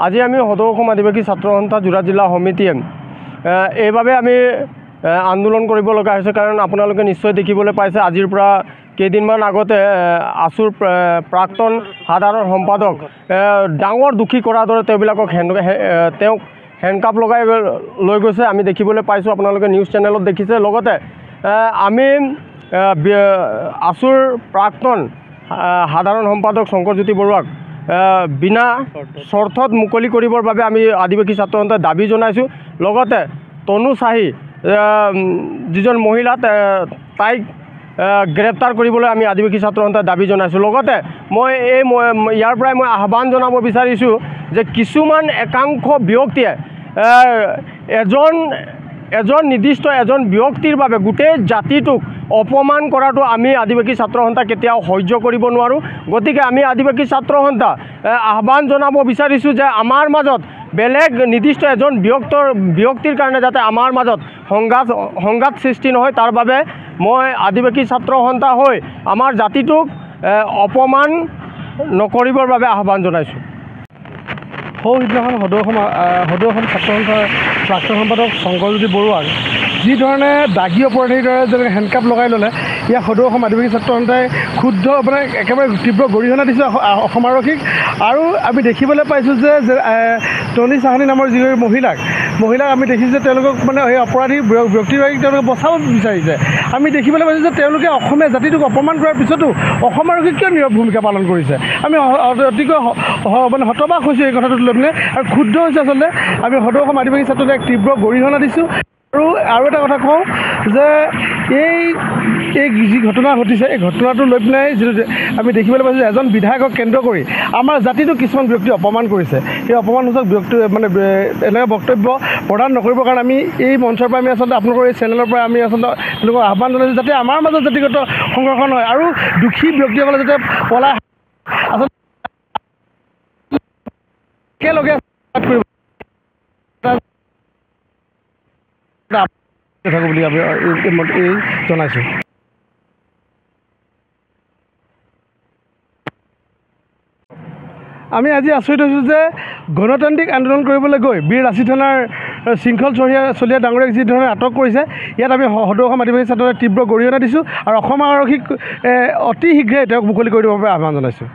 আজি আমি সদৌ অসম আদিবাসী ছাত্ৰ সন্থা যোৰহাট জিলা সমিতিয়ে এইভাবে আমি আন্দোলন কৰিব লগা হৈছে কাৰণ আপোনালোকে নিশ্চয় দেখিবলৈ পাইছে আজিৰ পৰা কেইদিনমান আগতে আসুৰ প্ৰাক্তন সাধাৰণ সম্পাদক ডাঙৰ দুখী কৰাৰ দৰে তেওঁবিলাকক তেওঁক হেণ্ডকাপ লগাই লৈ গৈছে আমি দেখিবলৈ পাইছোঁ আপোনালোকে নিউজ চেনেলত দেখিছে লগতে আমি আসুৰ প্ৰাক্তন সাধাৰণ সম্পাদক শংকৰজ্যোতি বৰুৱাক বিনা শৰ্তত মুকলি কৰিবৰ বাবে আমি আদিবাসী ছাত্ৰ সন্থাই দাবী জনাইছোঁ লগতে তনু চাহী যিজন মহিলা তাইক গ্ৰেপ্তাৰ কৰিবলৈ আমি আদিবাসী ছাত্ৰ সন্থাই দাবী জনাইছোঁ লগতে মই ইয়াৰ পৰাই মই আহ্বান জনাব বিচাৰিছোঁ যে কিছুমান একাংশ ব্যক্তিয়ে এজন নিৰ্দিষ্ট এজন ব্যক্তিৰ বাবে গোটেই জাতিটোক অপমান কৰাটো আমি আদিবাসী ছাত্ৰ সন্থা কেতিয়াও সহ্য কৰিব নোৱাৰোঁ গতিকে আমি আদিবাসী ছাত্ৰ সন্থা আহ্বান জনাব বিচাৰিছোঁ যে আমাৰ মাজত বেলেগ নিৰ্দিষ্ট এজন ব্যক্তিৰ কাৰণে যাতে আমাৰ মাজত সংঘাত সৃষ্টি নহয় তাৰ বাবে মই আদিবাসী ছাত্ৰ সন্থা হৈ আমাৰ জাতিটোক অপমান নকৰিবৰ বাবে আহ্বান জনাইছোঁ সিদিনাখন সদৌ অসম ছাত্ৰ সন্থাৰ প্ৰাক্তন সম্পাদক শংকৰজ্যোতি বৰুৱাক যিধৰণে দাগী অপৰাধীৰ দৰে যেনেকৈ হেণ্ডকাপ লগাই ল'লে ইয়াক সদৌ অসম আদিবাসী ছাত্ৰ সন্থাই ক্ষুব্ধ মানে একেবাৰে তীব্ৰ গৰিহণা দিছে অসম আৰক্ষীক আৰু আমি দেখিবলৈ পাইছোঁ যে টনি চাহানী নামৰ যিগৰাকী মহিলাক আমি দেখিছোঁ যে তেওঁলোকক মানে সেই অপৰাধী ব্যক্তিগৰাকীক তেওঁলোকে বচাব বিচাৰিছে আমি দেখিবলৈ পাইছোঁ যে তেওঁলোকে অসমীয়া জাতিটোক অপমান কৰাৰ পিছতো অসম আৰক্ষীক কিয় নীৰৱ ভূমিকা পালন কৰিছে আমি অতিকৈ মানে হতবাক হৈছোঁ এই কথাটো লৈ পিনে আৰু ক্ষুব্ধ হৈছে আচলতে আমি সদৌ অসম আদিবাসী ছাত্ৰ সন্থাই তীব্ৰ গৰিহণা দিছোঁ আৰু এটা কথা কওঁ যে এই যি ঘটনা ঘটিছে এই ঘটনাটো লৈ পিনে যিটো আমি দেখিবলৈ পাইছোঁ যে এজন বিধায়কক কেন্দ্ৰ কৰি আমাৰ জাতিটোক কিছুমান ব্যক্তি অপমান কৰিছে সেই অপমানসূচক ব্যক্তি মানে এনেকৈ বক্তব্য প্ৰদান নকৰিবৰ কাৰণে আমি এই মঞ্চৰ পৰা আমি আচলতে আপোনালোকৰ এই চেনেলৰ পৰা আমি আচলতে তেওঁলোকক আহ্বান জনাইছোঁ যাতে আমাৰ মাজত জাতিগত সংৰক্ষণ হয় আৰু দুখী ব্যক্তিসকলে যাতে পলাই আচলতে একেলগে থাকোঁ বুলি আমি জনাইছোঁ আমি আজি আচৰিত হৈছোঁ যে গণতান্ত্ৰিক আন্দোলন কৰিবলৈ গৈ বীৰ লাচিত থানাৰ শৃংখল চলিয়া ডাঙৰীয়াক যিধৰণে আটক কৰিছে ইয়াত আমি সদৌ অসম আদিবাসী ছাত্ৰ সন্থাই তীব্ৰ গৰিহণা দিছোঁ আৰু অসম আৰক্ষীক অতি শীঘ্ৰে তেওঁক মুকলি কৰি দিবৰ বাবে আহ্বান জনাইছোঁ।